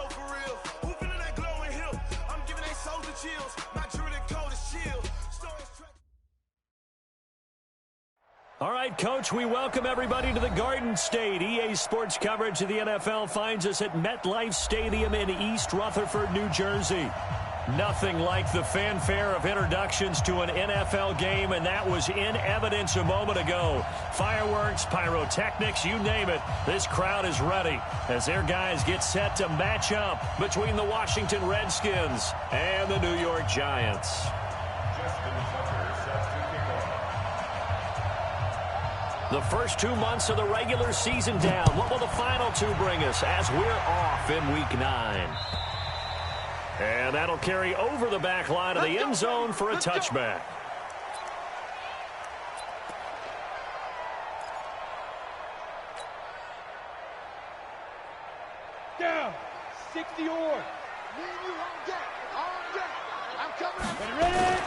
flow for real. Who feeling that glowing hill? I'm giving they souls the chills. My true the code is chill. All right, Coach, we welcome everybody to the Garden State. EA Sports coverage of the NFL finds us at MetLife Stadium in East Rutherford, New Jersey. Nothing like the fanfare of introductions to an NFL game, and that was in evidence a moment ago. Fireworks, pyrotechnics, you name it. This crowd is ready as their guys get set to match up between the Washington Redskins and the New York Giants. The first 2 months of the regular season down. What will the final two bring us as we're off in Week 9? And that'll carry over the back line of the end zone for a touchback. Down. 60 or. I'm coming. Ready?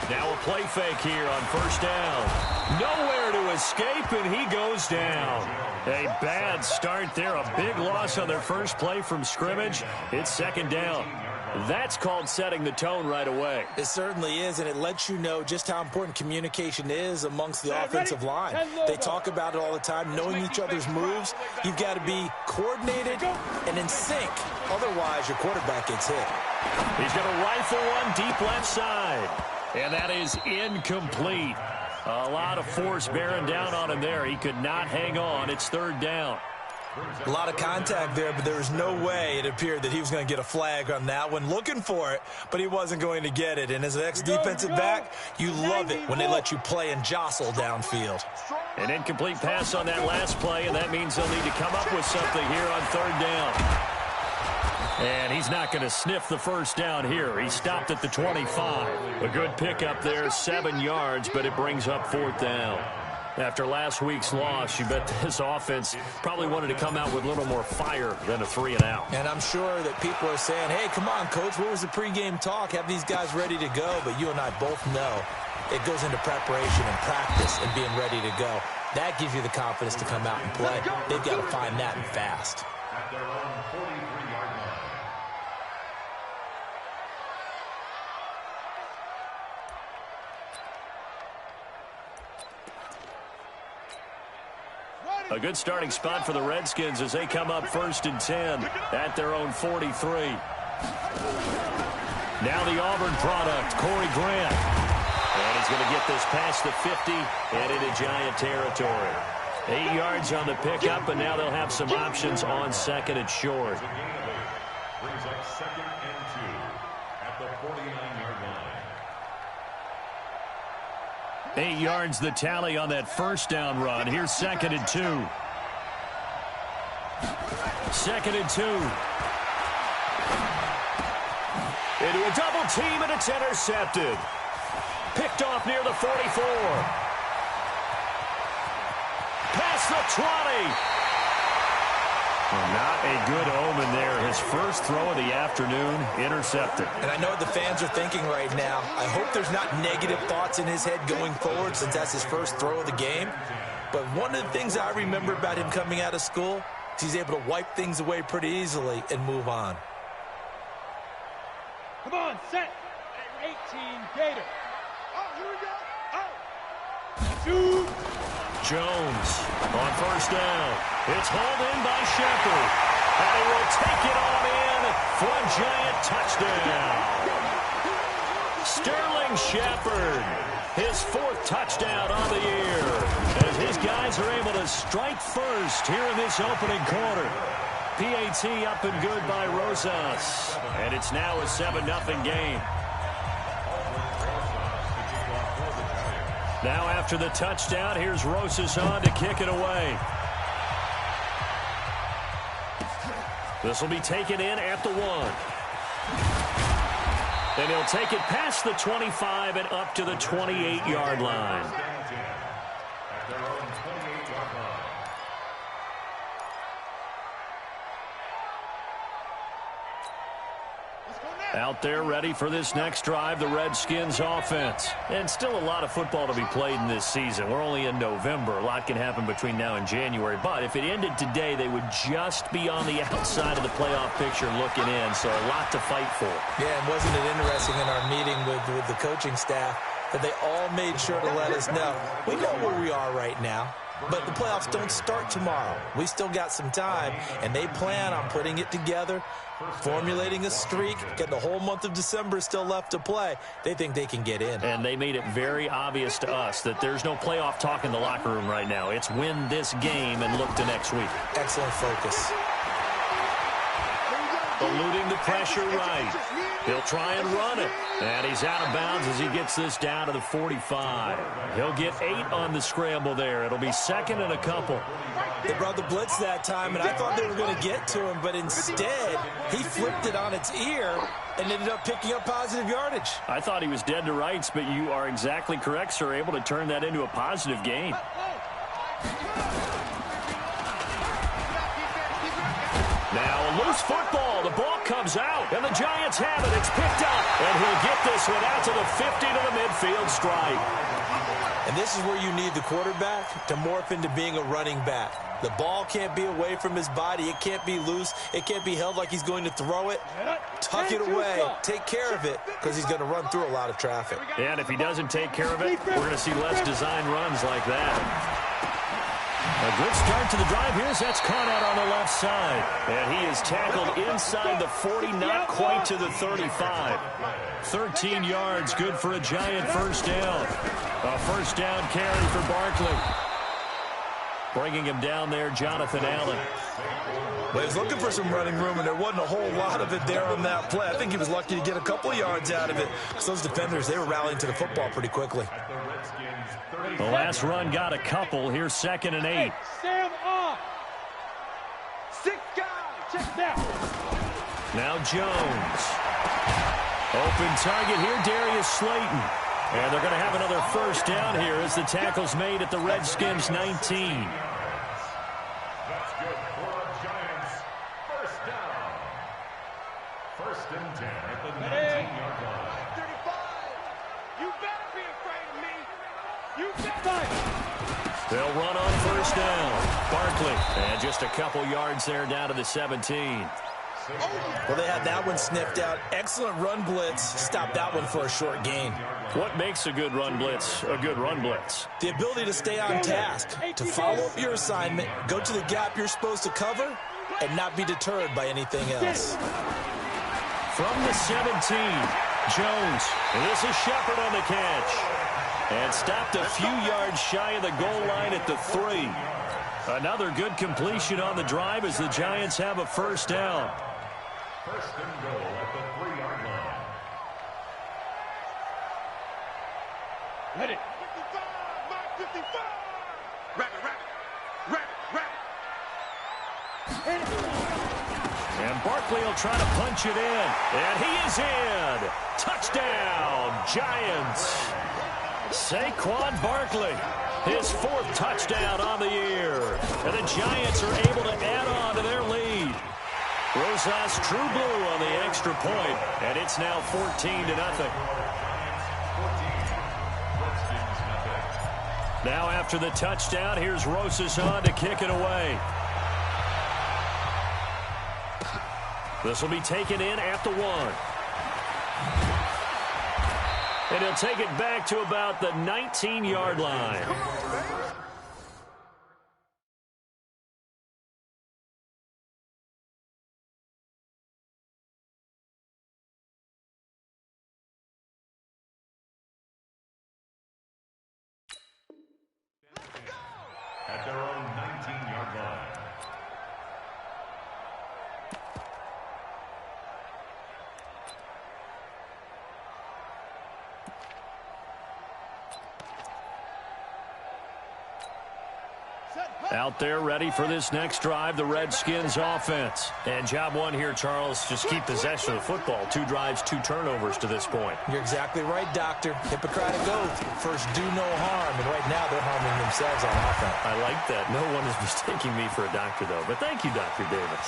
Now a play fake here on first down. Nowhere to escape, and he goes down. A bad start there. A big loss on their first play from scrimmage. It's second down. That's called setting the tone right away. It certainly is, and it lets you know just how important communication is amongst the offensive line. They talk about it all the time, knowing each other's moves. You've got to be coordinated and in sync. Otherwise, your quarterback gets hit. He's going to rifle one deep left side. And that is incomplete. A lot of force bearing down on him there. He could not hang on. It's third down. A lot of contact there, but there was no way it appeared that he was going to get a flag on that one. Looking for it, but he wasn't going to get it. And as an ex-defensive back, you love it when they let you play and jostle downfield. An incomplete pass on that last play, and that means they'll need to come up with something here on third down. And he's not going to sniff the first down here. He stopped at the 25. A good pickup there, 7 yards, but it brings up fourth down. After last week's loss, you bet this offense probably wanted to come out with a little more fire than a 3-and-out. And I'm sure that people are saying, hey, come on, Coach, what was the pregame talk? Have these guys ready to go? But you and I both know it goes into preparation and practice and being ready to go. That gives you the confidence to come out and play. They've got to find that and fast. At their own 43-yard line. A good starting spot for the Redskins as they come up first and 10 at their own 43. Now the Auburn product, Corey Grant. And he's going to get this past the 50 and into Giant territory. 8 yards on the pickup, and now they'll have some options on second and short. Brings up second and 2 at the 49-yard line. 8 yards the tally on that first down run. Here's second and 2. Second and 2. Into a double team, and it's intercepted. Picked off near the 44. Past the 20. Well, not a good omen there. His first throw of the afternoon, intercepted. And I know what the fans are thinking right now. I hope there's not negative thoughts in his head going forward since that's his first throw of the game. But one of the things I remember about him coming out of school is he's able to wipe things away pretty easily and move on. Come on, set. 18, Gator. Oh, here we go. Oh. Shoot. Jones on first down. It's hauled in by Shepard. And he will take it on in for a Giant touchdown. Sterling Shepard, his 4th touchdown on the year, as his guys are able to strike first here in this opening quarter. PAT up and good by Rosas. And it's now a 7-0 game. Now after the touchdown, here's Rosas on to kick it away. This will be taken in at the 1. And he'll take it past the 25 and up to the 28-yard line. Out there ready for this next drive, the Redskins offense. And still a lot of football to be played in this season. We're only in November. A lot can happen between now and January. But if it ended today, they would just be on the outside of the playoff picture looking in. So a lot to fight for. Yeah, and wasn't it interesting in our meeting with the coaching staff that they all made sure to let us know, we know where we are right now. But the playoffs don't start tomorrow. We still got some time, and they plan on putting it together, formulating a streak, getting the whole month of December still left to play. They think they can get in. And they made it very obvious to us that there's no playoff talk in the locker room right now. It's win this game and look to next week. Excellent focus. Eluding the pressure right. He'll try and run it. And he's out of bounds as he gets this down to the 45. He'll get 8 on the scramble there. It'll be second and a couple. They brought the blitz that time, and I thought they were going to get to him, but instead, he flipped it on its ear and ended up picking up positive yardage. I thought he was dead to rights, but you are exactly correct, sir. Able to turn that into a positive gain. Now a loose football. The ball comes out, and the Giants have it. It's picked up, and he'll get this one out to the 50 to the midfield stripe. And this is where you need the quarterback to morph into being a running back. The ball can't be away from his body. It can't be loose. It can't be held like he's going to throw it. Tuck it away. Take care of it, because he's going to run through a lot of traffic. And if he doesn't take care of it, we're going to see less design runs like that. A good start to the drive here as that's caught out on the left side. And he is tackled inside the 40, not quite to the 35. 13 yards, good for a Giant first down. A first down carry for Barkley. Bringing him down there, Jonathan Allen. Well, he was looking for some running room, and there wasn't a whole lot of it there on that play. I think he was lucky to get a couple of yards out of it, because those defenders, they were rallying to the football pretty quickly. The last run got a couple. Here's second and 8. Hey, Sam off. 6 guys. Check that. Now Jones. Open target here, Darius Slayton. And they're going to have another first down here as the tackle's made at the Redskins 19. That's good for the Giants. First down. First and 10 at the 19-yard line. 35. You better be afraid of me. You better. They'll run on first down. Barkley. And just a couple yards there down to the 17. Well, they had that one sniffed out. Excellent run blitz. Stopped that one for a short gain. What makes a good run blitz a good run blitz? The ability to stay on task, to follow up your assignment, go to the gap you're supposed to cover, and not be deterred by anything else. From the 17, Jones. And this is Shepard on the catch. And stopped a few yards shy of the goal line at the 3. Another good completion on the drive as the Giants have a first down. First and goal at the 3-yard line. Let it. 55, Mark 55. Hit it. And Barkley will try to punch it in. And he is in. Touchdown, Giants. Saquon Barkley, his 4th touchdown on the year. And the Giants are able to add on to their lead. Rosas True Blue on the extra point, and it's now 14-0. Now after the touchdown, here's Rosas on to kick it away. This will be taken in at the 1. And he'll take it back to about the 19-yard line. At their own 19-yard line. Out there ready for this next drive, the Redskins offense. And job one here, Charles, just keep possession of the football. 2 drives, 2 turnovers to this point. You're exactly right, Doctor. Hippocratic oath. First, do no harm. And right now, they're harming themselves on offense. I like that. No one is mistaking me for a doctor, though. But thank you, Dr. Davis.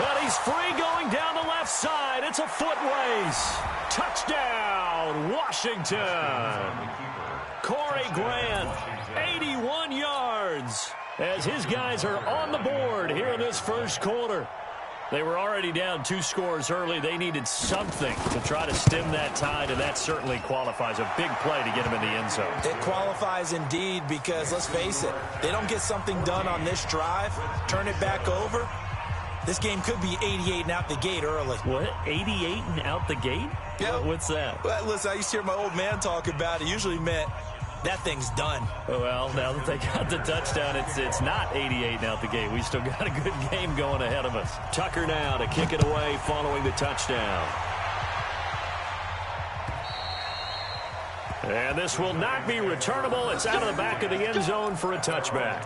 And he's free going down the left side. It's a foot race. Touchdown, Washington. Corey Grant, 81 yards. As his guys are on the board here in this first quarter. They were already down 2 scores early. They needed something to try to stem that tide, and that certainly qualifies. A big play to get him in the end zone. It qualifies indeed because, let's face it, they don't get something done on this drive, turn it back over, this game could be 88 and out the gate early. What? 88 and out the gate? Yeah. What's that? Well, listen, I used to hear my old man talk about it. Usually meant that thing's done. Well, now that they got the touchdown, it's not 88 out the gate. We still got a good game going ahead of us. Tucker now to kick it away following the touchdown. And this will not be returnable. It's out of the back of the end zone for a touchback.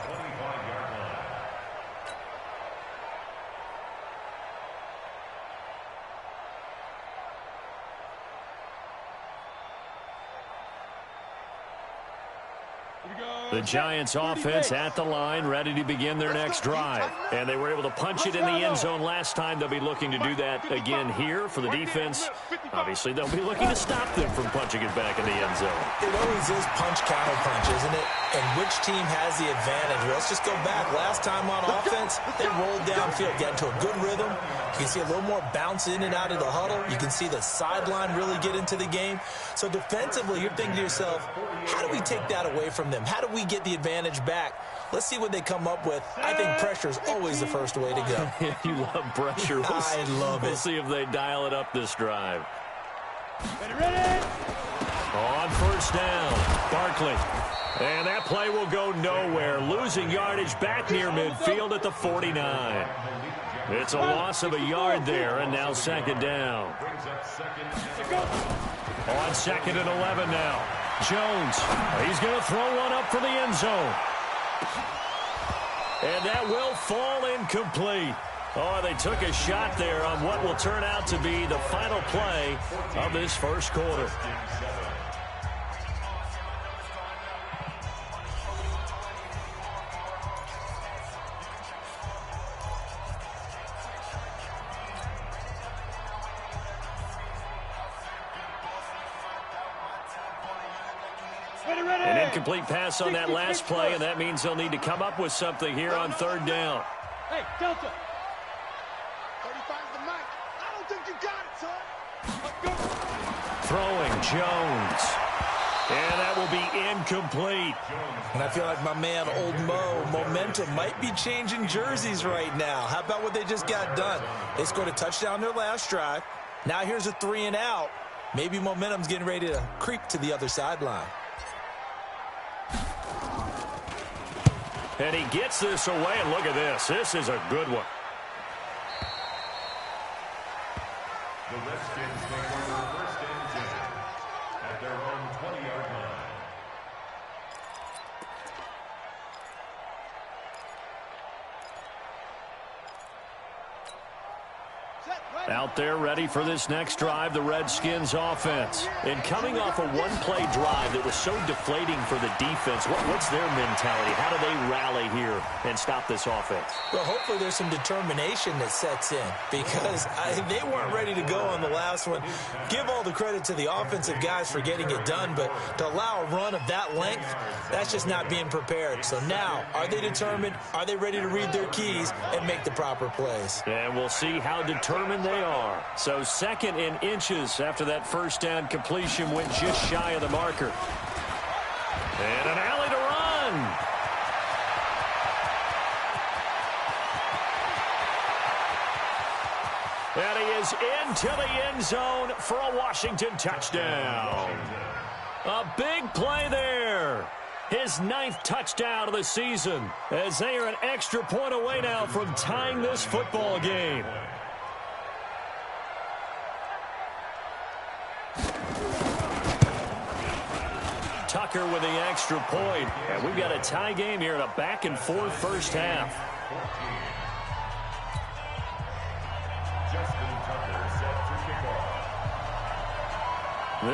The Giants offense at the line, ready to begin their next drive. And they were able to punch it in the end zone last time. They'll be looking to do that again here for the defense. Obviously, they'll be looking to stop them from punching it back in the end zone. It always is punch-counter-punch, isn't it? And which team has the advantage? Well, let's just go back. Last time on offense, they rolled downfield, got into a good rhythm. You can see a little more bounce in and out of the huddle. You can see the sideline really get into the game. So defensively, you're thinking to yourself, how do we take that away from them? How do we get the advantage back? Let's see what they come up with. I think pressure is always the first way to go. You love pressure. I love it. We'll see if they dial it up this drive. Ready? On first down, Barkley. And that play will go nowhere. Losing yardage back near midfield at the 49. It's a loss of a yard there, and now second down. On second and 11 now. Jones, he's going to throw one up for the end zone. And that will fall incomplete. Oh, they took a shot there on what will turn out to be the final play of this first quarter. An incomplete pass on that last play, and that means they'll need to come up with something here on third down. Hey, Delta. 35's the mic. I don't think you got it, son. Throwing Jones. And that will be incomplete. And I feel like my man, Old Mo, momentum might be changing jerseys right now. How about what they just got done? They scored a touchdown their last drive. Now here's a 3 and out. Maybe momentum's getting ready to creep to the other sideline. And he gets this away, and look at this. This is a good one. The Redskins make for their first and 10 at their own 20-yard line. Out there ready for this next drive, the Redskins offense. And coming off a one-play drive that was so deflating for the defense, what's their mentality? How do they rally here and stop this offense? Well, hopefully there's some determination that sets in because they weren't ready to go on the last one. Give all the credit to the offensive guys for getting it done, but to allow a run of that length, that's just not being prepared. So now, are they determined? Are they ready to read their keys and make the proper plays? And we'll see how determined they are. So second in inches after that first down completion went just shy of the marker. And an alley to run. And he is into the end zone for a Washington touchdown. A big play there. His 9th touchdown of the season as they are an extra point away now from tying this football game. Tucker with the extra point. And we've got a tie game here in a back-and-forth first half. Justin Tucker set to kick off.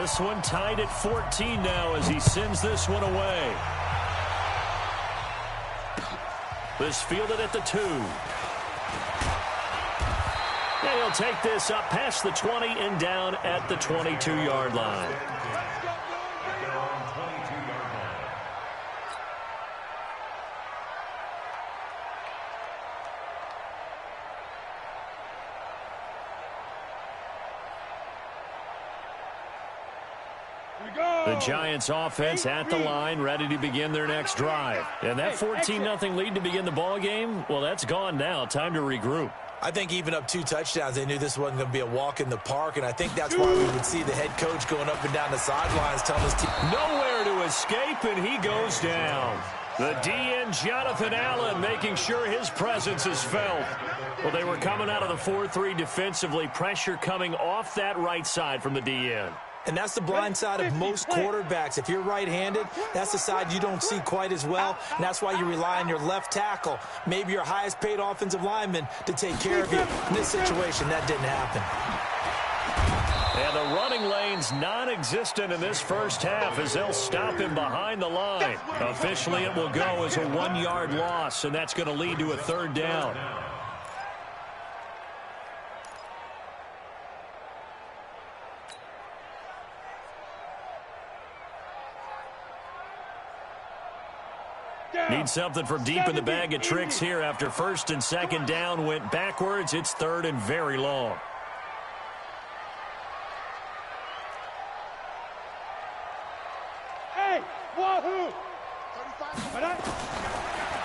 This one tied at 14 now as he sends this one away. This fielded at the 2. And he'll take this up past the 20 and down at the 22-yard line. The Giants offense at the line, ready to begin their next drive. And that 14-0 lead to begin the ball game, well, that's gone now. Time to regroup. I think even up 2 touchdowns, they knew this wasn't going to be a walk in the park, and I think that's why we would see the head coach going up and down the sidelines telling his team. Nowhere to escape, and he goes down. The DN, Jonathan Allen, making sure his presence is felt. Well, they were coming out of the 4-3 defensively, pressure coming off that right side from the DN. And that's the blind side of most quarterbacks. If you're right-handed, that's the side you don't see quite as well, and that's why you rely on your left tackle, maybe your highest-paid offensive lineman, to take care of you. In this situation, that didn't happen. And the running lane's non-existent in this first half as they'll stop him behind the line. Officially, it will go as a 1-yard loss, and that's going to lead to a 3rd down. Need something from deep in the bag of tricks here after 1st and 2nd down went backwards. It's 3rd and very long. Hey, wahoo!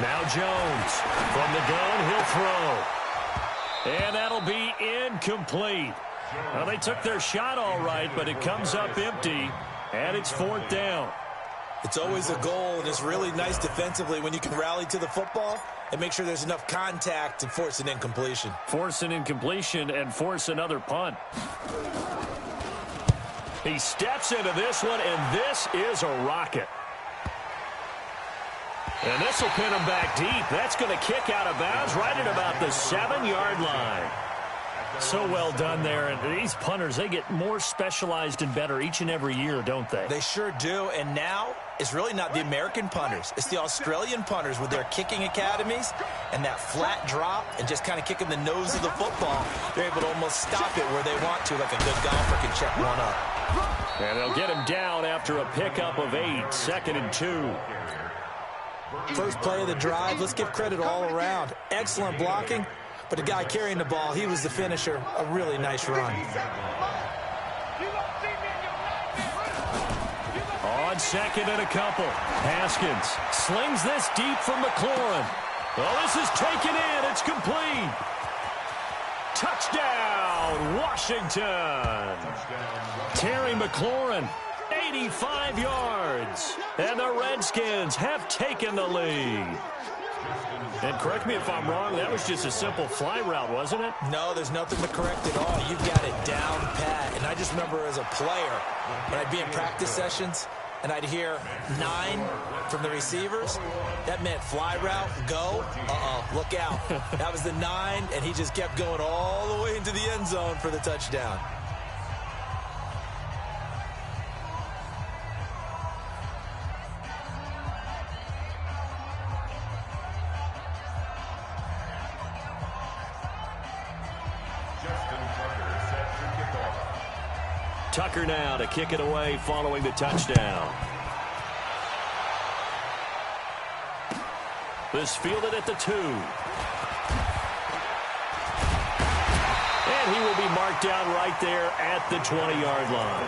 Now Jones from the gun, he'll throw. And that'll be incomplete. Well, they took their shot all right, but it comes up empty, and it's 4th down. It's always a goal, and it's really nice defensively when you can rally to the football and make sure there's enough contact to force an incompletion. Force an incompletion and force another punt. He steps into this one, and this is a rocket. And this will pin him back deep. That's going to kick out of bounds right at about the 7-yard line. So well done there. And these punters, they get more specialized and better each and every year, don't they? They sure do. And now it's really not the American punters. It's the Australian punters with their kicking academies and that flat drop and just kind of kicking the nose of the football. They're able to almost stop it where they want to, like a good golfer can check one up. And they'll get him down after a pickup of 8, 2nd and 2. First play of the drive, let's give credit all around. Excellent blocking, but the guy carrying the ball, he was the finisher. A really nice run. On 2nd and a couple. Haskins slings this deep from McLaurin. Well, this is taken in. It's complete. Touchdown, Washington. Terry McLaurin, 85 yards. And the Redskins have taken the lead. And correct me if I'm wrong, that was just a simple fly route, wasn't it? No, there's nothing to correct at all. You've got it down pat. And I just remember as a player, when I'd be in practice sessions, and I'd hear 9 from the receivers, that meant fly route, go, look out. That was the 9, and he just kept going all the way into the end zone for the touchdown. Tucker now to kick it away following the touchdown. This fielded at the 2. And he will be marked down right there at the 20-yard line.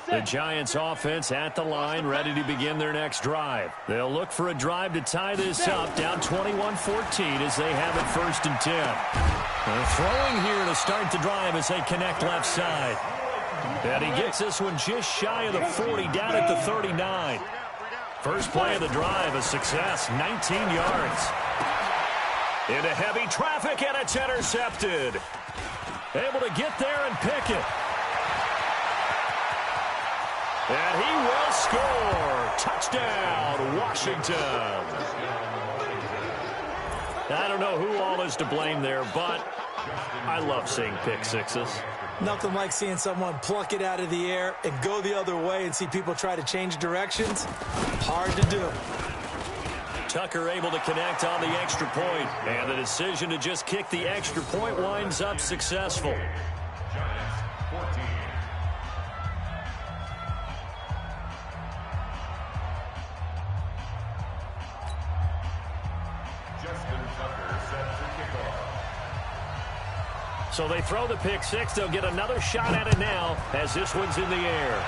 The Giants offense at the line, ready to begin their next drive. They'll look for a drive to tie this up, down 21-14 as they have it 1st and 10. They're throwing here to start the drive as they connect left side. And he gets this one just shy of the 40, down at the 39. First play of the drive, a success, 19 yards. Into heavy traffic, and it's intercepted. Able to get there and pick it. And he will score. Touchdown, Washington. I don't know who all is to blame there, but I love seeing pick sixes. Nothing like seeing someone pluck it out of the air and go the other way and see people try to change directions. Hard to do. Tucker able to connect on the extra point, and the decision to just kick the extra point winds up successful. Giants 14. Justin Tucker set to kick off. So they throw the pick six. They'll get another shot at it now as this one's in the air.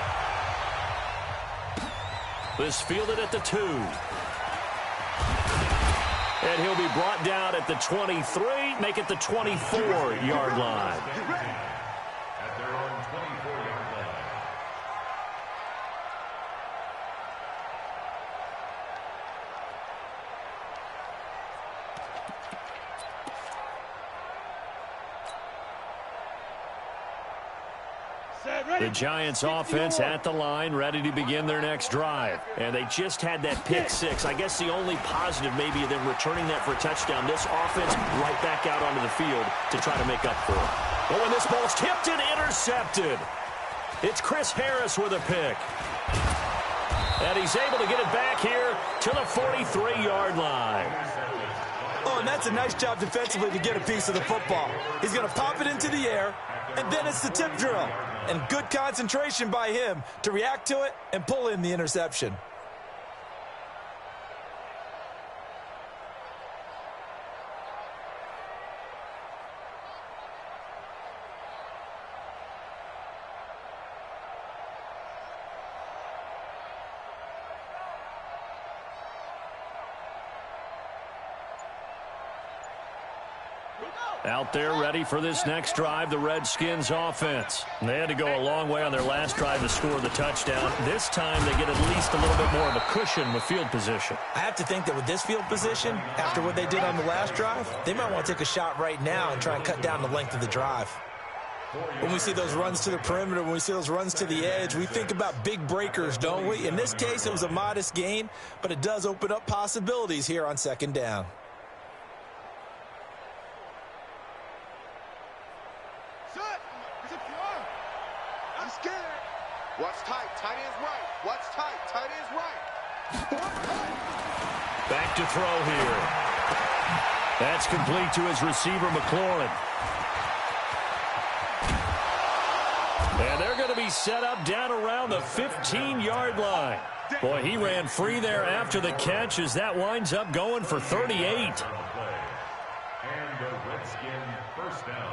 This fielded at the 2. And he'll be brought down at the 23, make it the 24-yard line. At their own 24-yard line. The Giants offense at the line, ready to begin their next drive. And they just had that pick six. I guess the only positive maybe of them returning that for a touchdown. This offense right back out onto the field to try to make up for it. But when this ball's tipped and intercepted, it's Chris Harris with a pick. And he's able to get it back here to the 43-yard line. Oh, and that's a nice job defensively to get a piece of the football. He's going to pop it into the air, and then it's the tip drill. And good concentration by him to react to it and pull in the interception. Out there ready for this next drive, the Redskins offense. They had to go a long way on their last drive to score the touchdown. This time they get at least a little bit more of a cushion with field position. I have to think that with this field position, after what they did on the last drive, they might want to take a shot right now and try and cut down the length of the drive. When we see those runs to the perimeter, when we see those runs to the edge, we think about big breakers, don't we? In this case, it was a modest gain, but it does open up possibilities here on second down. What's tight? Tight end's right. What's tight? Tight end's right. Back to throw here. That's complete to his receiver, McLaurin. And they're going to be set up down around the 15-yard line. Boy, he ran free there after the catch as that winds up going for 38. And a Redskin first down.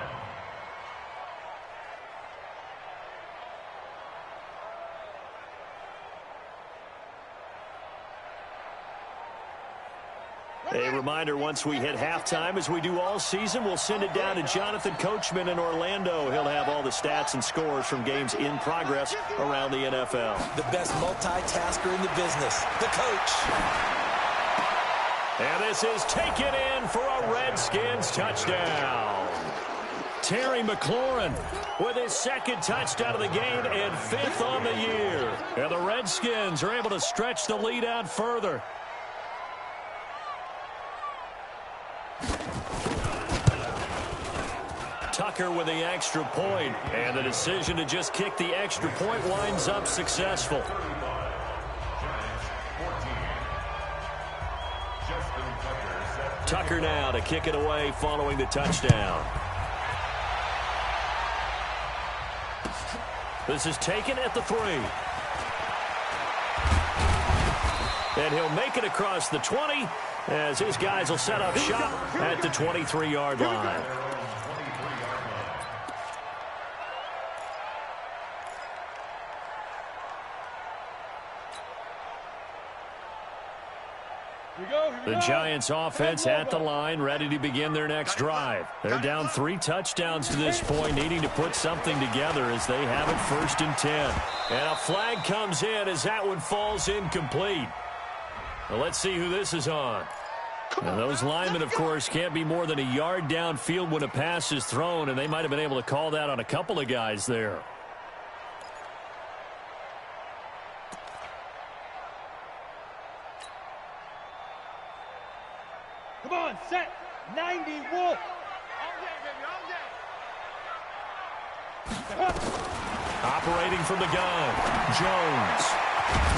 A reminder, once we hit halftime, as we do all season, we'll send it down to Jonathan Coachman in Orlando. He'll have all the stats and scores from games in progress around the NFL. The best multitasker in the business, the coach. And this is taken in for a Redskins touchdown. Terry McLaurin with his second touchdown of the game and 5th on the year. And the Redskins are able to stretch the lead out further. Tucker with the extra point, and the decision to just kick the extra point winds up successful. Tucker now to kick it away following the touchdown. This is taken at the 3. And he'll make it across the 20 as his guys will set up shop at the 23-yard line. The Giants offense at the line, ready to begin their next drive. They're down 3 touchdowns to this point, needing to put something together as they have it 1st and 10. And a flag comes in as that one falls incomplete. Well, let's see who this is on. And those linemen, of course, can't be more than a yard downfield when a pass is thrown, and they might have been able to call that on a couple of guys there. Come on, set. 90 Wolf. Operating from the gun, Jones.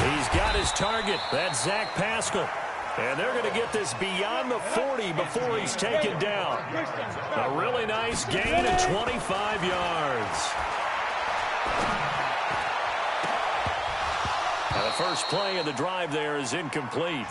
He's got his target. That's Zach Pascal. And they're going to get this beyond the 40 before he's taken down. A really nice gain of 25 yards. Now the first play of the drive there is incomplete.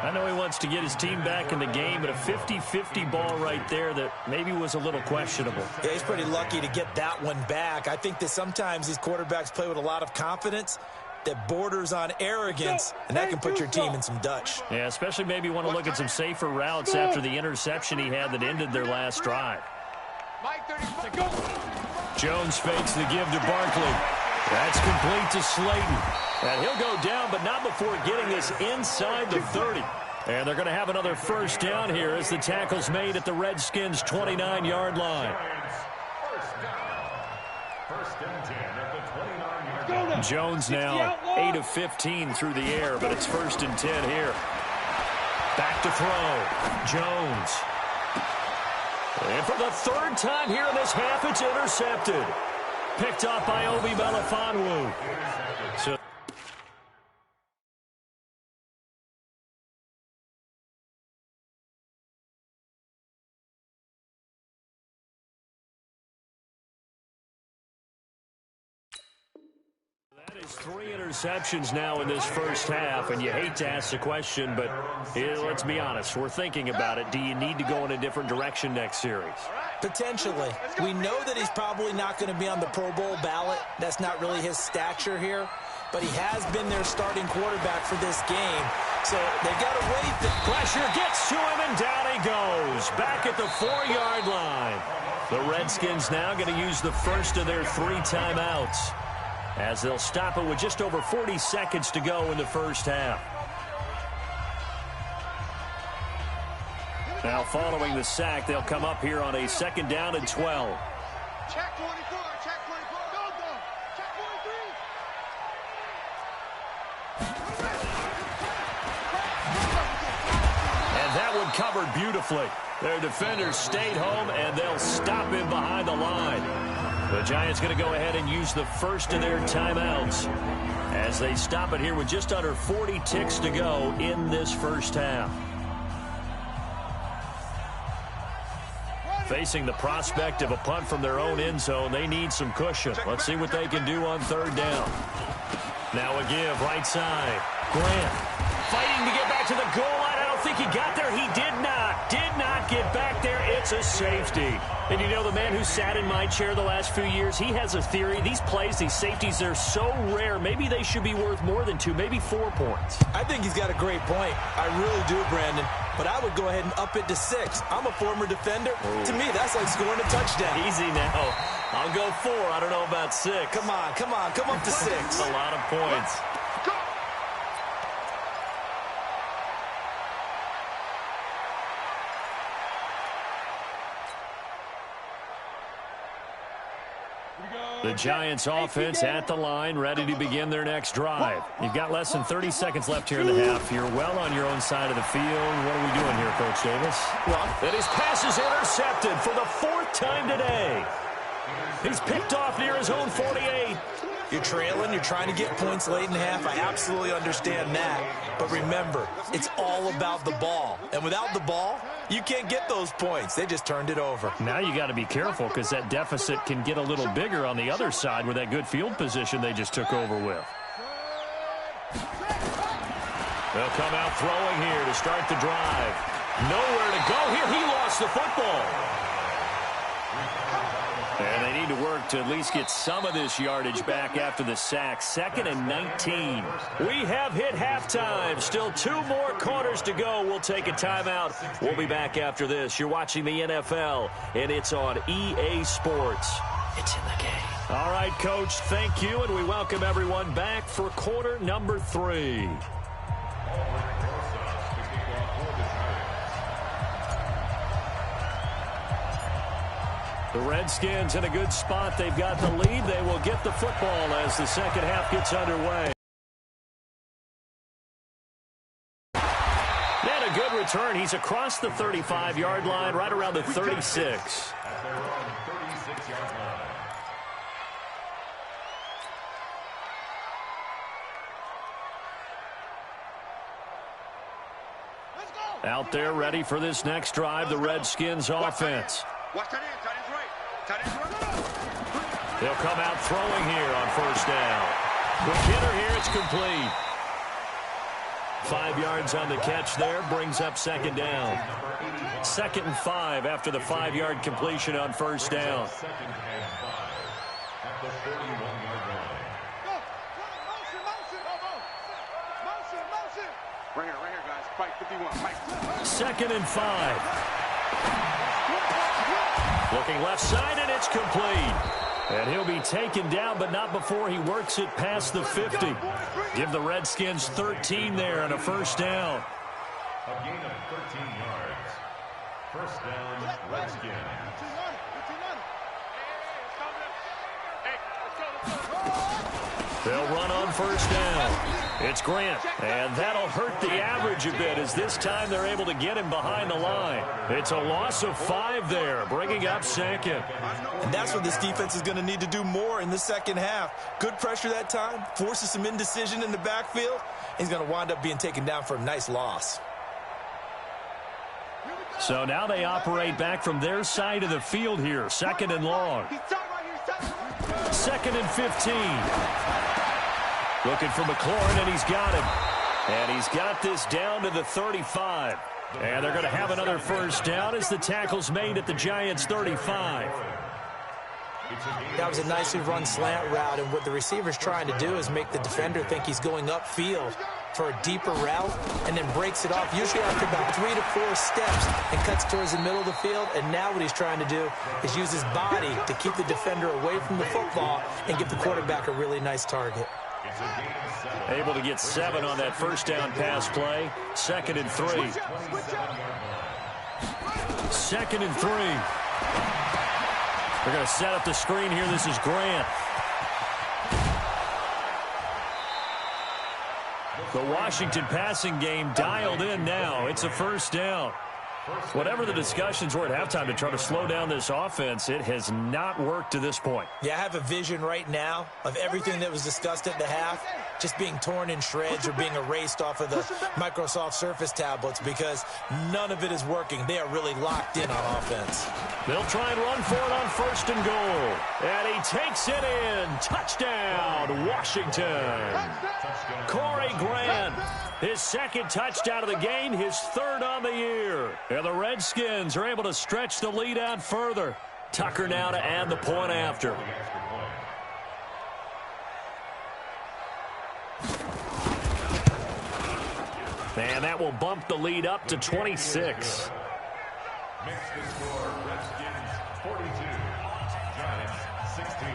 I know he wants to get his team back in the game, but a 50-50 ball right there that maybe was a little questionable. Yeah, he's pretty lucky to get that one back. I think that sometimes these quarterbacks play with a lot of confidence that borders on arrogance, and that can put your team in some Dutch. Yeah, especially maybe want to look at some safer routes after the interception he had that ended their last drive. Jones fakes the give to Barkley. That's complete to Slayton. And he'll go down, but not before getting this inside the 30. And they're going to have another first down here as the tackle's made at the Redskins' 29-yard line. First and 10 at the 29-yard line. Jones now 8 of 15 through the air, but it's first and 10 here. Back to throw. Jones. And for the third time here in this half, it's intercepted. Picked off by Obi Melifonwu. So that is 3 interceptions now in this first half, and you hate to ask the question, but let's be honest, we're thinking about it. Do you need to go in a different direction next series? Potentially. We know that he's probably not going to be on the Pro Bowl ballot. That's not really his stature here. But he has been their starting quarterback for this game. So they've got to wait. The pressure gets to him, and down he goes. Back at the 4-yard line. The Redskins now going to use the first of their 3 timeouts, as they'll stop it with just over 40 seconds to go in the first half. Now, following the sack, they'll come up here on a 2nd down and 12. Check 24, check 24, go, go. Check 23. And that one covered beautifully. Their defenders stayed home, and they'll stop him behind the line. The Giants going to go ahead and use the first of their timeouts as they stop it here with just under 40 ticks to go in this first half. Facing the prospect of a punt from their own end zone, they need some cushion. Let's see what they can do on 3rd down. Now a give, right side. Grant fighting to get back to the goal line. I don't think he got there. He did not get back there. It's a safety. And you know, the man who sat in my chair the last few years, he has a theory. These plays, these safeties, they're so rare. Maybe they should be worth more than 2, maybe 4 points. I think he's got a great point. I really do, Brandon. But I would go ahead and up it to 6. I'm a former defender. Ooh. To me, that's like scoring a touchdown. Easy now. I'll go 4. I don't know about 6. Come on. Come up to 6. A lot of points. The Giants offense at the line, ready to begin their next drive. You've got less than 30 seconds left here in the half. You're well on your own side of the field. What are we doing here, Coach Davis? And his pass is intercepted for the 4th time today. He's picked off near his own 48. You're trailing. You're trying to get points late in the half. I absolutely understand that. But remember, it's all about the ball. And without the ball, you can't get those points. They just turned it over. Now you got to be careful because that deficit can get a little bigger on the other side with that good field position they just took over with. They'll come out throwing here to start the drive. Nowhere to go here. He lost the football. And they need to work to at least get some of this yardage back after the sack. 2nd and 19. We have hit halftime. Still 2 more quarters to go. We'll take a timeout. We'll be back after this. You're watching the NFL, and it's on EA Sports. It's in the game. All right, Coach, thank you, and we welcome everyone back for quarter number 3. The Redskins in a good spot. They've got the lead. They will get the football as the second half gets underway. And a good return. He's across the 35-yard line, right around the 36. At their own 36-yard line. Out there ready for this next drive, the Redskins offense. Watch tight end. Tight end's right. Tight end's right. They'll come out throwing here on first down. Quick hitter here, it's complete. 5 yards on the catch there, brings up second down. 2nd and 5 after the 5-yard completion on first down. 2nd and 5 at the 41-yard line. Right here, guys. Fight 51. Fight. 2nd and 5. Looking left side, and it's complete. And he'll be taken down, but not before he works it past the 50. Give the Redskins 13 there and a first down. A gain of 13 yards. First down, Redskins. They'll run on first down. It's Grant, and that'll hurt the average a bit as this time they're able to get him behind the line. It's a loss of 5 there, bringing up second. And that's what this defense is going to need to do more in the second half. Good pressure that time, forces some indecision in the backfield. He's going to wind up being taken down for a nice loss. So now they operate back from their side of the field here, 2nd and long. 2nd and 15. Looking for McLaurin, and he's got him. And he's got this down to the 35. And they're going to have another first down as the tackle's made at the Giants' 35. That was a nicely run slant route, and what the receiver's trying to do is make the defender think he's going upfield for a deeper route and then breaks it off, usually after about 3 to 4 steps, and cuts towards the middle of the field. And now what he's trying to do is use his body to keep the defender away from the football and give the quarterback a really nice target. Able to get 7 on that first down pass play. 2nd and 3. 2nd and 3. They're going to set up the screen here. This is Grant. The Washington passing game dialed in now. It's a first down. Whatever the discussions were at halftime to try to slow down this offense, it has not worked to this point. Yeah, I have a vision right now of everything that was discussed at the half just being torn in shreds or being erased off of the Microsoft Surface tablets because none of it is working. They are really locked in on offense. They'll try and run for it on 1st and goal. And he takes it in. Touchdown, Washington. Corey Grant, his 2nd touchdown of the game, his 3rd on the year. And the Redskins are able to stretch the lead out further. Tucker now to add the point after. And that will bump the lead up to 26. Makes the score Redskins 42, Giants 16.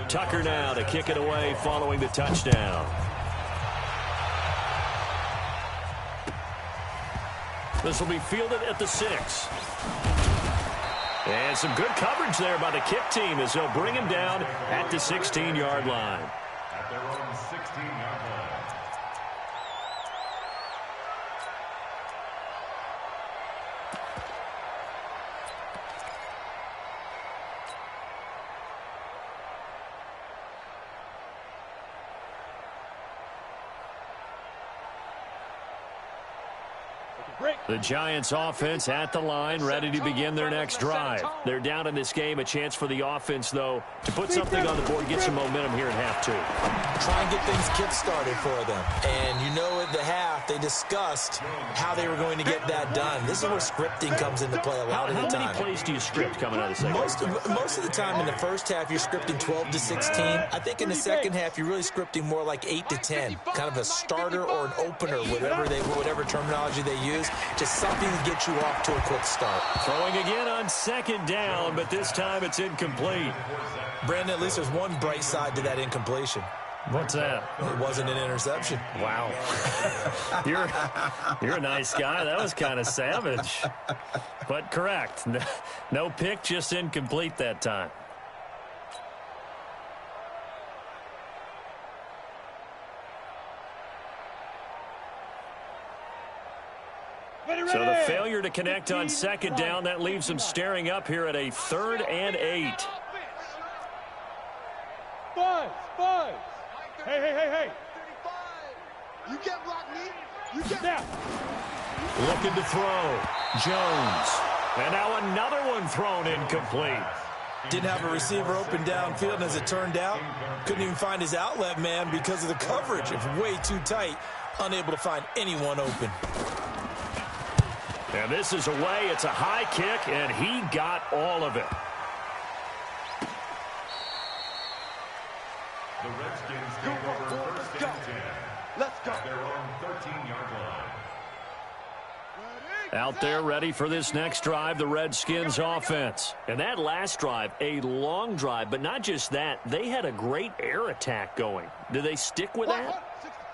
Tucker now to kick it away following the touchdown. This will be fielded at the 6. And some good coverage there by the kick team as they'll bring him down at the 16-yard line. At their own 16-yard line. The Giants offense at the line, ready to begin their next drive. They're down in this game. A chance for the offense, though, to put something on the board, get some momentum here in half 2. Try and get things kick-started for them. And you know at the half, they discussed how they were going to get that done. This is where scripting comes into play a lot of the time. How many plays do you script coming out of the second? Most of the time in the first half, you're scripting 12 to 16. I think in the second half, you're really scripting more like 8 to 10. Kind of a starter or an opener, whatever terminology they use. Just something to get you off to a quick start. Throwing again on 2nd down, but this time it's incomplete. Brandon, at least there's one bright side to that incompletion. What's that? It wasn't an interception. Wow. You're a nice guy. That was kind of savage. But correct. No pick, just incomplete that time. So the failure to connect on second down, that leaves them staring up here at a 3rd and 8. Buzz. Hey. You can't block me. You can't. Now. Looking to throw. Jones. And now another one thrown incomplete. Didn't have a receiver open downfield, and as it turned out, couldn't even find his outlet man because of the coverage. It's way too tight, unable to find anyone open. And this is away. It's a high kick, and he got all of it. The Redskins take over 1st and 10. Let's go. At their own 13-yard line. Out there ready for this next drive, the Redskins offense. And that last drive, a long drive, but not just that. They had a great air attack going. Do they stick with that?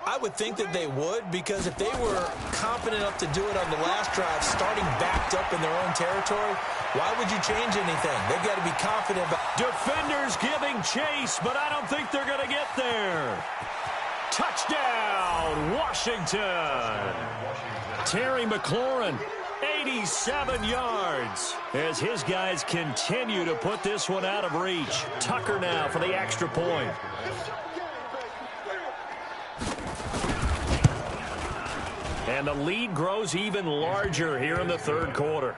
I would think that they would, because if they were confident enough to do it on the last drive, starting backed up in their own territory, why would you change anything? They've got to be confident. Defenders giving chase, but I don't think they're going to get there. Touchdown, Washington. Terry McLaurin, 87 yards, as his guys continue to put this one out of reach. Tucker now for the extra point. And the lead grows even larger here in the 3rd quarter.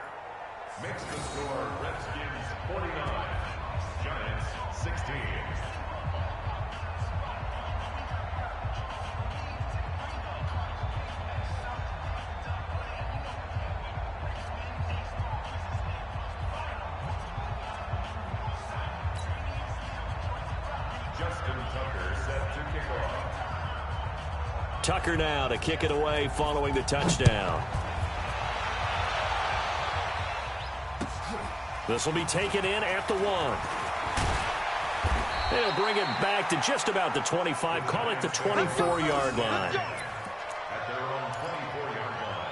Makes the score Redskins 49, Giants 16. Justin Tucker set to kick off. Tucker now to kick it away following the touchdown. This will be taken in at the 1. They'll bring it back to just about the 25. Call it the 24-yard line. At their own 24-yard line.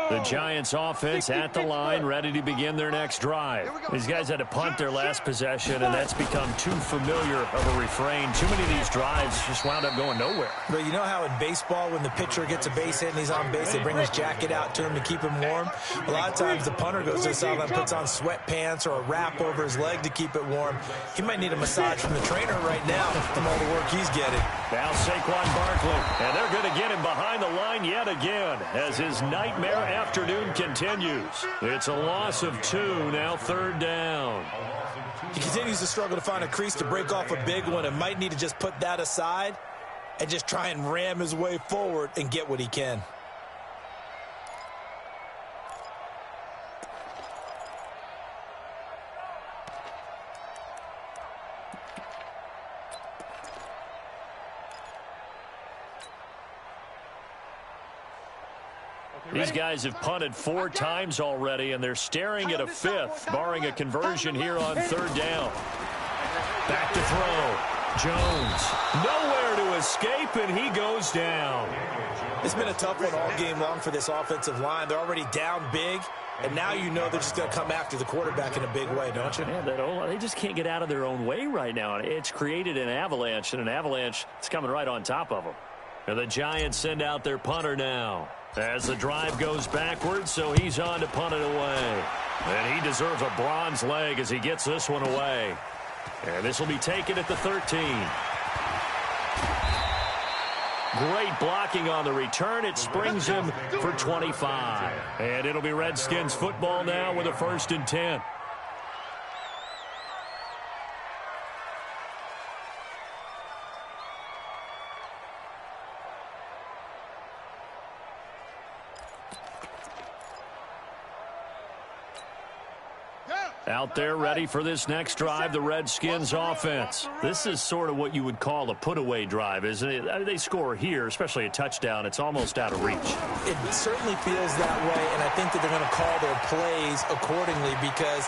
The Giants offense at the line, ready to begin their next drive. These guys had to punt their last possession, and that's become too familiar of a refrain. Too many of these drives just wound up going nowhere. But you know how in baseball, when the pitcher gets a base hit and he's on base, they bring his jacket out to him to keep him warm? A lot of times the punter goes to the sideline, puts on sweatpants or a wrap over his leg to keep it warm. He might need a massage from the trainer right now from all the work he's getting. Now Saquon Barkley, and they're going to get him behind the line yet again as his nightmare afternoon continues. It's a loss of 2, now 3rd down. He continues to struggle to find a crease to break off a big one and might need to just put that aside and just try and ram his way forward and get what he can. These guys have punted 4 times already, and they're staring at a 5th, barring a conversion here on 3rd down. Back to throw. Jones, nowhere to escape, and he goes down. It's been a tough one all game long for this offensive line. They're already down big, and now you know they're just going to come after the quarterback in a big way, don't you? Yeah, they just can't get out of their own way right now. It's created an avalanche, and an avalanche is coming right on top of them. And the Giants send out their punter now as the drive goes backwards, so he's on to punt it away. And he deserves a bronze leg as he gets this one away. And this will be taken at the 13. Great blocking on the return. It springs him for 25. And it'll be Redskins football now with a 1st and 10. Out there ready for this next drive, the Redskins offense. This is sort of what you would call a put-away drive, isn't it? I mean, they score here, especially a touchdown. It's almost out of reach. It certainly feels that way, and I think that they're going to call their plays accordingly because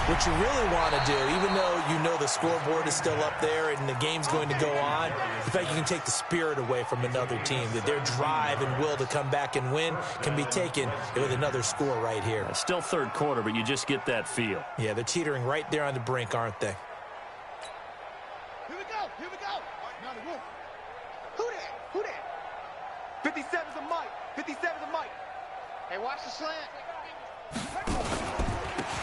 what you really want to do, even though you know the scoreboard is still up there and the game's going to go on, the fact you can take the spirit away from another team, that their drive and will to come back and win can be taken with another score right here. Still third quarter, but you just get that feel. Yeah, they're teetering right there on the brink, aren't they? Here we go. Here we go. Who that? Who that? 57's a Mike. 57's a Mike. Hey, watch the slant.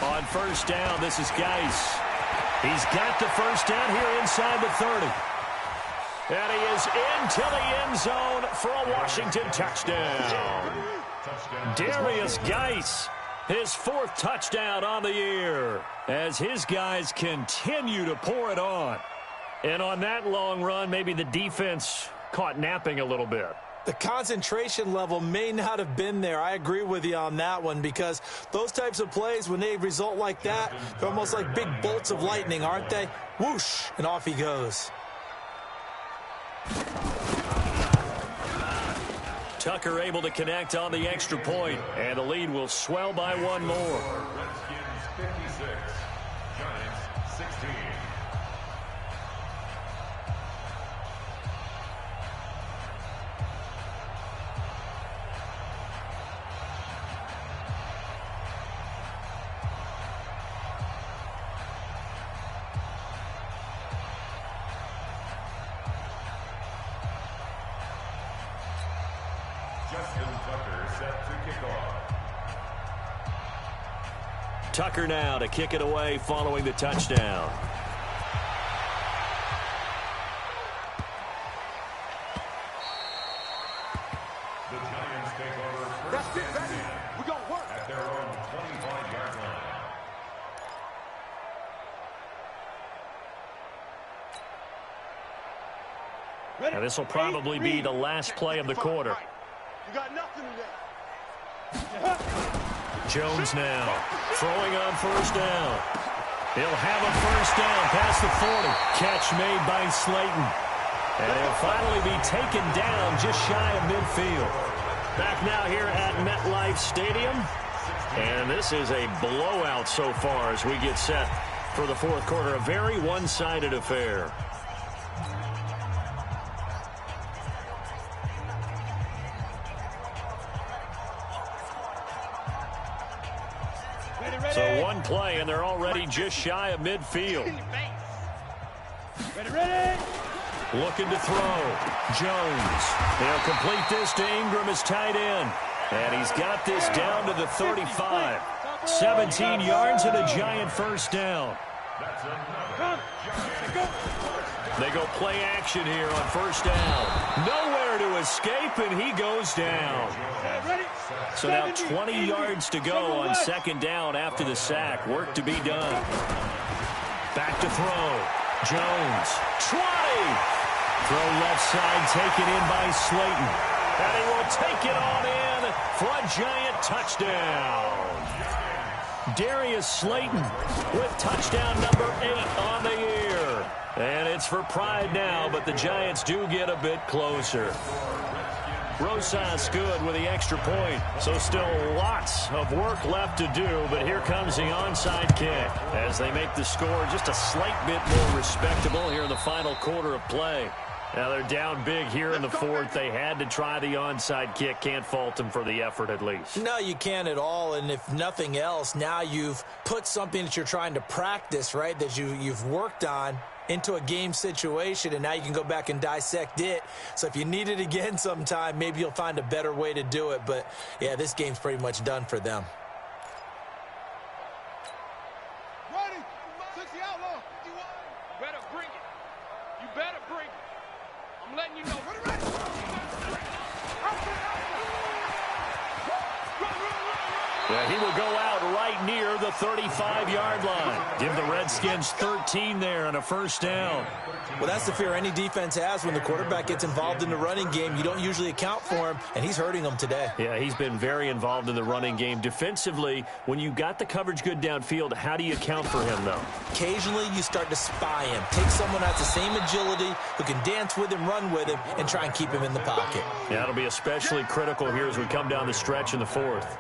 On first down, this is Geis. He's got the first down here inside the 30. And he is into the end zone for a Washington touchdown. Darius Geis, his fourth touchdown on the year, as his guys continue to pour it on. And on that long run, maybe the defense caught napping a little bit. The concentration level may not have been there. I agree with you on that one because those types of plays, when they result like that, they're almost like big bolts of lightning, aren't they? Whoosh, and off he goes. Tucker able to connect on the extra point, and the lead will swell by one more. Redskins 56, Giants 16. Tucker now to kick it away following the touchdown. The Giants take over first. That's it, baby. We're going to work. At their own 25-yard line. Now this will probably be the last play of the quarter. You got nothing today. Jones now throwing on first down. He'll have a first down past the 40. Catch made by Slayton. And he'll finally be taken down just shy of midfield. Back now here at MetLife Stadium. And this is a blowout so far as we get set for the fourth quarter. A very one-sided affair. So one play, and they're already just shy of midfield. Ready. Looking to throw. Jones. They'll complete this to Ingram as tight end. And he's got this down to the 35. 17 yards and a Giant first down. They go play action here on first down. Nowhere to escape, and he goes down. So now 20 yards to go on second down after the sack. Work to be done. Back to throw. Jones. 20. Throw left side taken in by Slayton. And he will take it on in for a Giant touchdown. Darius Slayton with touchdown number 8 on the year. And it's for pride now, but the Giants do get a bit closer. Rosas good with the extra point, so still lots of work left to do, but here comes the onside kick as they make the score just a slight bit more respectable here in the final quarter of play. Now they're down big here in the fourth. They had to try the onside kick. Can't fault them for the effort at least. No, you can't at all, and if nothing else, now you've put something that you're trying to practice, right, that you've worked on into a game situation, and now you can go back and dissect it. So if you need it again sometime, maybe you'll find a better way to do it. But, yeah, this game's pretty much done for them. Ready. 60 outlaw. You better bring it. You better bring it. I'm letting you know. Ready. Yeah, he will go out right near the 35-yard line. Give the Redskins 13 there and a first down. Well, that's the fear any defense has when the quarterback gets involved in the running game. You don't usually account for him, and he's hurting them today. Yeah, he's been very involved in the running game. Defensively, when you got the coverage good downfield, how do you account for him, though? Occasionally, you start to spy him. Take someone who has the same agility, who can dance with him, run with him, and try and keep him in the pocket. Yeah, that'll be especially critical here as we come down the stretch in the fourth.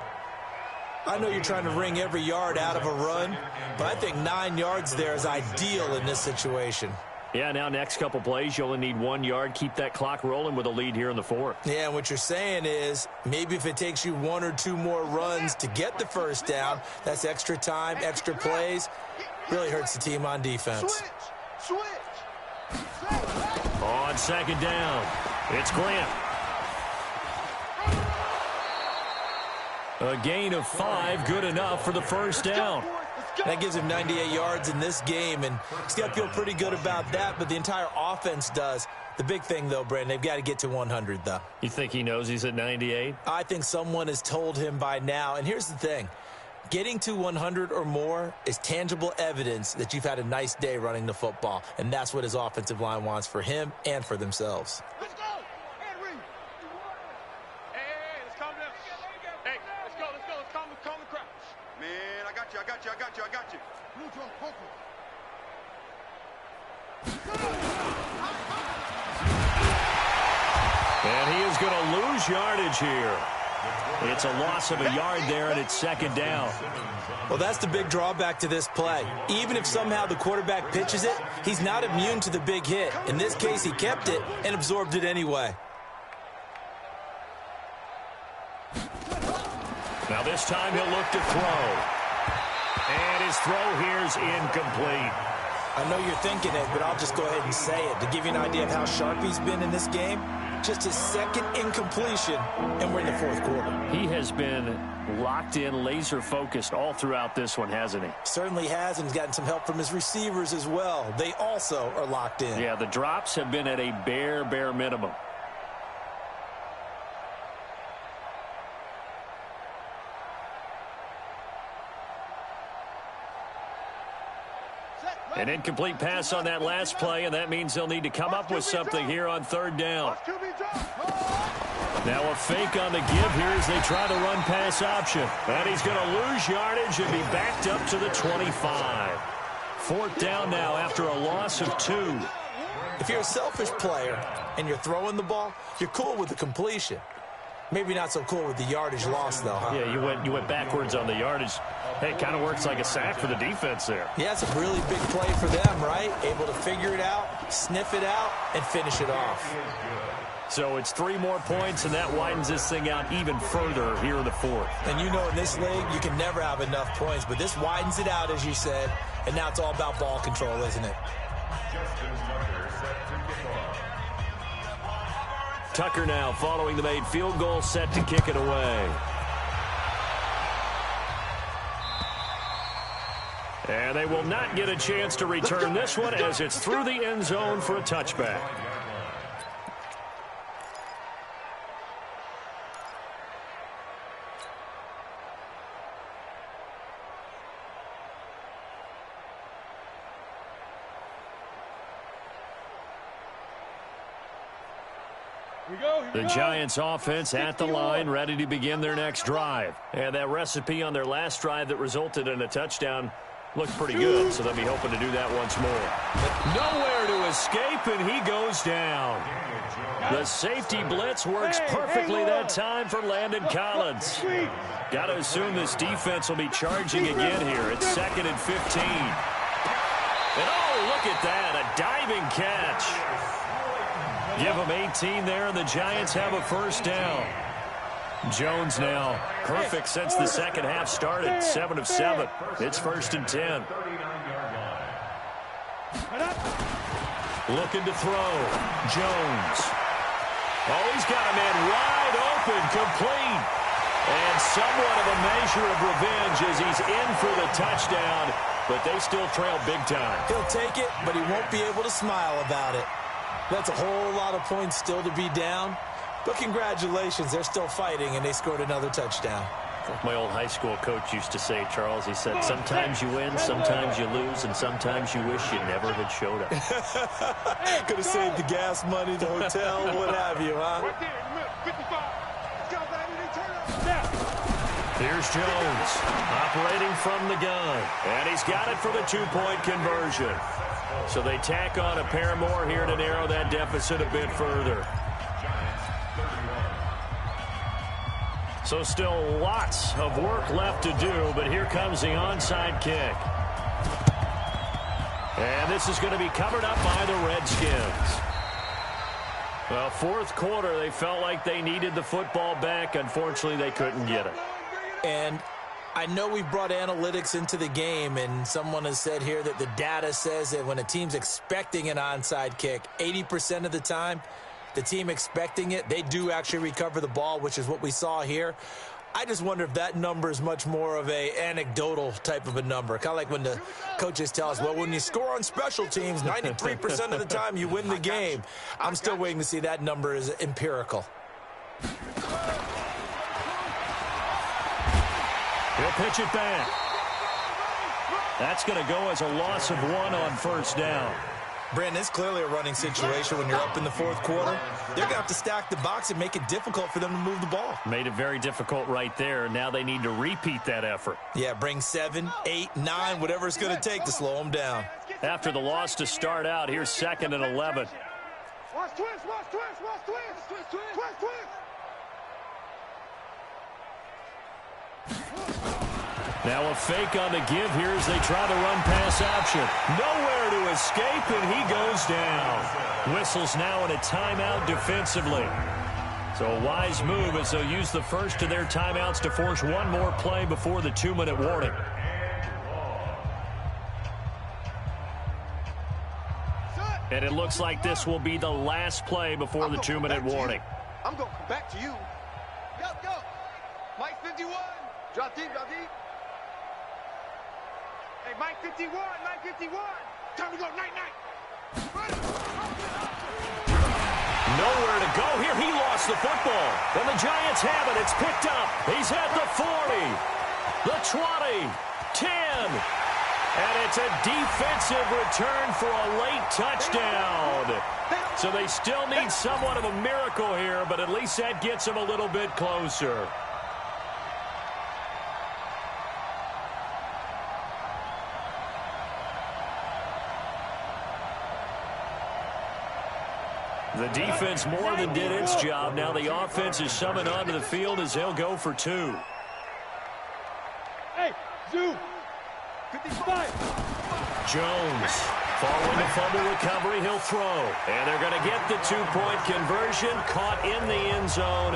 I know you're trying to wring every yard out of a run, but I think 9 yards there is ideal in this situation. Yeah, now next couple plays, you only need 1 yard. Keep that clock rolling with a lead here in the fourth. Yeah, what you're saying is maybe if it takes you 1 or 2 more runs to get the first down, that's extra time, extra plays. Really hurts the team on defense. Switch. On second down, it's Grant. A gain of 5, good enough for the first down. That gives him 98 yards in this game, and he's got to feel pretty good about that, but the entire offense does. The big thing, though, Brandon, they've got to get to 100, though. You think he knows he's at 98? I think someone has told him by now, and here's the thing. Getting to 100 or more is tangible evidence that you've had a nice day running the football, and that's what his offensive line wants for him and for themselves. Let's go. Henry. Hey, let's calm down. Hey, let's go. Let's calm the crowd. Man, I got you. Blue draw, focus. And he is going to lose yardage here. It's a loss of a yard there, and it's second down. Well, that's the big drawback to this play. Even if somehow the quarterback pitches it, he's not immune to the big hit. In this case, he kept it and absorbed it anyway. Now this time he'll look to throw. And his throw here's incomplete. I know you're thinking it, but I'll just go ahead and say it. To give you an idea of how sharp he's been in this game, just his second incompletion, and we're in the fourth quarter. He has been locked in, laser-focused all throughout this one, hasn't he? Certainly has, and he's gotten some help from his receivers as well. They also are locked in. Yeah, the drops have been at a bare minimum. An incomplete pass on that last play, and that means they'll need to come up with something here on third down. Now a fake on the give here as they try to run pass option. And he's going to lose yardage and be backed up to the 25. Fourth down now after a loss of 2. If you're a selfish player and you're throwing the ball, you're cool with the completion. Maybe not so cool with the yardage loss, though, huh? Yeah, you went backwards on the yardage. Hey, it kind of works like a sack for the defense there. Yeah, it's a really big play for them, right? Able to figure it out, sniff it out, and finish it off. So it's 3 more points, and that widens this thing out even further here in the fourth. And you know in this league, you can never have enough points, but this widens it out, as you said, and now it's all about ball control, isn't it? Tucker now following the made field goal, set to kick it away. And they will not get a chance to return this one as it's through the end zone for a touchback. The Giants offense at the line, ready to begin their next drive. And that recipe on their last drive that resulted in a touchdown looked pretty good, so they'll be hoping to do that once more. Nowhere to escape, and he goes down. The safety blitz works perfectly that time for Landon Collins. Got to assume this defense will be charging again here. It's 2nd and 15. And oh, look at that, a diving catch. Give them 18 there, and the Giants have a first down. Jones now perfect since the second half started. 7 of 7. It's 1st and 10. Looking to throw. Jones. Oh, he's got a man wide open, complete. And somewhat of a measure of revenge as he's in for the touchdown, but they still trail big time. He'll take it, but he won't be able to smile about it. That's a whole lot of points still to be down. But congratulations, they're still fighting, and they scored another touchdown. My old high school coach used to say, Charles, he said, sometimes you win, sometimes you lose, and sometimes you wish you never had showed up. Could have saved the gas money, the hotel, what have you, huh? Right there in the middle, 55. Let's go, baby. They turn up. Now. Here's Jones, operating from the gun. And he's got it for the two-point conversion. So they tack on a pair more here to narrow that deficit a bit further. So still lots of work left to do, but here comes the onside kick. And this is going to be covered up by the Redskins. Well, fourth quarter, they felt like they needed the football back. Unfortunately, they couldn't get it. And I know we've brought analytics into the game, and someone has said here that the data says that when a team's expecting an onside kick, 80% of the time, the team expecting it, they do actually recover the ball, which is what we saw here. I just wonder if that number is much more of a anecdotal type of a number. Kind of like when the coaches tell us, well, when you score on special teams, 93% of the time you win the game. I'm still waiting to see that number is empirical. He'll pitch it back. That's going to go as a loss of 1 on first down. Brandon, it's clearly a running situation when you're up in the fourth quarter. They're going to have to stack the box and make it difficult for them to move the ball. Made it very difficult right there. Now they need to repeat that effort. Yeah, bring 7, 8, 9, whatever it's going to take to slow them down. After the loss to start out, here's 2nd and 11. Watch twist, watch twist, watch twist. Twist, twist, twist, twist. Now a fake on the give here as they try to run pass option. Nowhere to escape, and he goes down. Whistles now in a timeout defensively. So a wise move as they'll use the first of their timeouts to force one more play before the 2-minute warning. And it looks like this will be the last play before the 2-minute warning. I'm going to come back to you. Go, go. Mike 51. Drop deep, drop deep. Hey, Mike 51, Mike 51. Time to go, night-night. Nowhere to go here. He lost the football. And the Giants have it. It's picked up. He's at the 40, the 20, 10. And it's a defensive return for a late touchdown. So they still need somewhat of a miracle here, but at least that gets them a little bit closer. The defense more than did its job. Now the offense is summoned onto the field as they'll go for 2. Hey, Zoo. 55. Jones, following the fumble recovery, he'll throw. And they're going to get the 2-point conversion, caught in the end zone.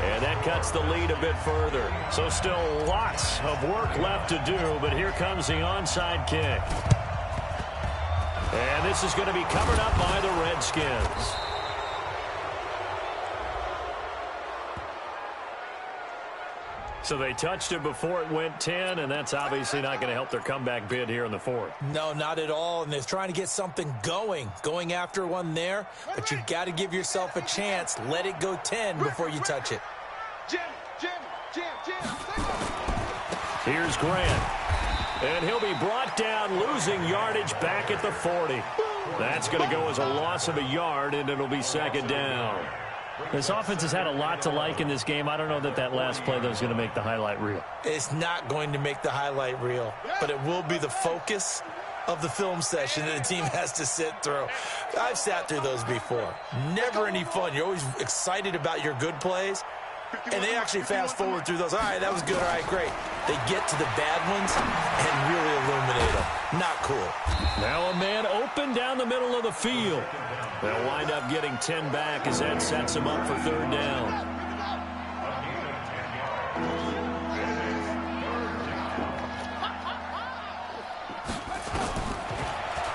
And that cuts the lead a bit further. So still lots of work left to do, but here comes the onside kick. And this is going to be covered up by the Redskins. So they touched it before it went 10, and that's obviously not going to help their comeback bid here in the 4th. No, not at all, and they're trying to get something going after one there, but you've got to give yourself a chance. Let it go 10 before you touch it. Jim, Jim, Jim, Jim. Here's Grant, and he'll be brought down, losing yardage back at the 40. That's going to go as a loss of a yard, and it'll be 2nd down. This offense has had a lot to like in this game. I don't know that that last play, though, is going to make the highlight reel. It's not going to make the highlight reel, but it will be the focus of the film session that the team has to sit through. I've sat through those before. Never any fun. You're always excited about your good plays, and they actually fast forward through those. All right, that was good. All right, great. They get to the bad ones and really illuminate them. Not cool. Now a man open down the middle of the field. They'll wind up getting 10 back as that sets them up for 3rd down.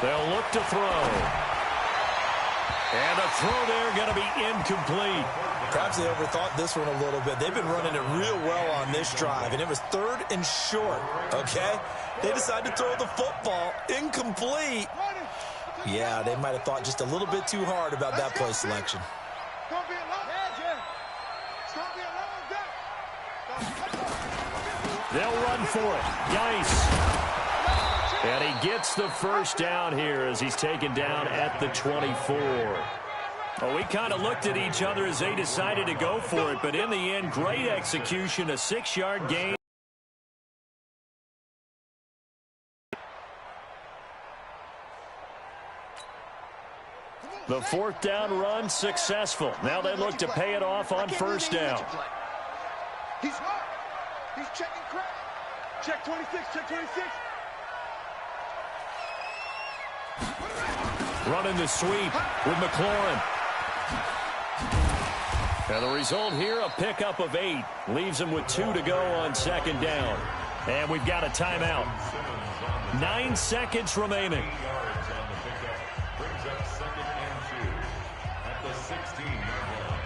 They'll look to throw. And a throw there going to be incomplete. Perhaps they overthought this one a little bit. They've been running it real well on this drive, and it was 3rd and short, okay? They decided to throw the football incomplete. Yeah, they might have thought just a little bit too hard about that play selection. They'll run for it. Geis. And he gets the first down here as he's taken down at the 24. Well, we kind of looked at each other as they decided to go for it, but in the end, great execution, a 6-yard gain. The fourth down run successful. Now they look to pay it off on first down. He's hurt. He's checking crack. Check 26, check 26. Running the sweep with McLaurin. And the result here, a pickup of 8. Leaves him with 2 to go on second down. And we've got a timeout. 9 seconds remaining. Brings up 2nd and 2 at the 16-yard line.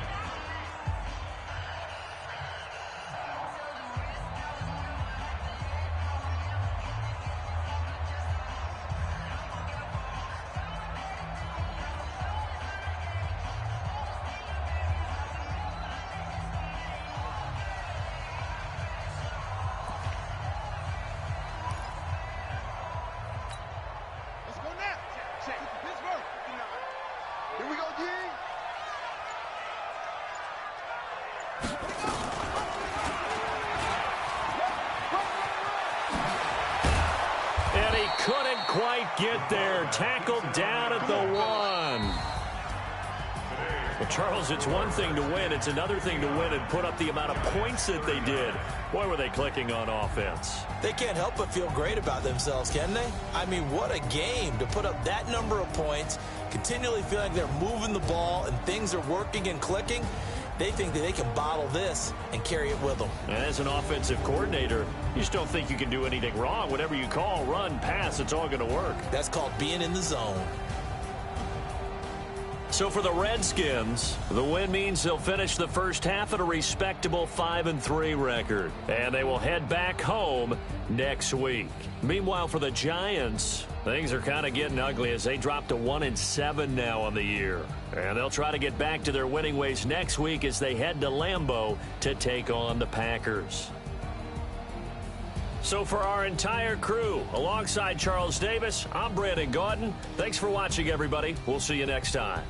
And he couldn't quite get there. Tackled down at the 1. Well, Charles, it's one thing to win. It's another thing to win and put up the amount of points that they did. Boy, were they clicking on offense. They can't help but feel great about themselves, can they? I mean, what a game to put up that number of points, continually feeling they're moving the ball and things are working and clicking. They think that they can bottle this and carry it with them. As an offensive coordinator, you just don't think you can do anything wrong. Whatever you call, run, pass, it's all going to work. That's called being in the zone. So for the Redskins, the win means they'll finish the first half at a respectable 5-3 record. And they will head back home next week. Meanwhile, for the Giants, things are kind of getting ugly as they drop to 1-7 now on the year. And they'll try to get back to their winning ways next week as they head to Lambeau to take on the Packers. So for our entire crew, alongside Charles Davis, I'm Brandon Gaudin. Thanks for watching, everybody. We'll see you next time.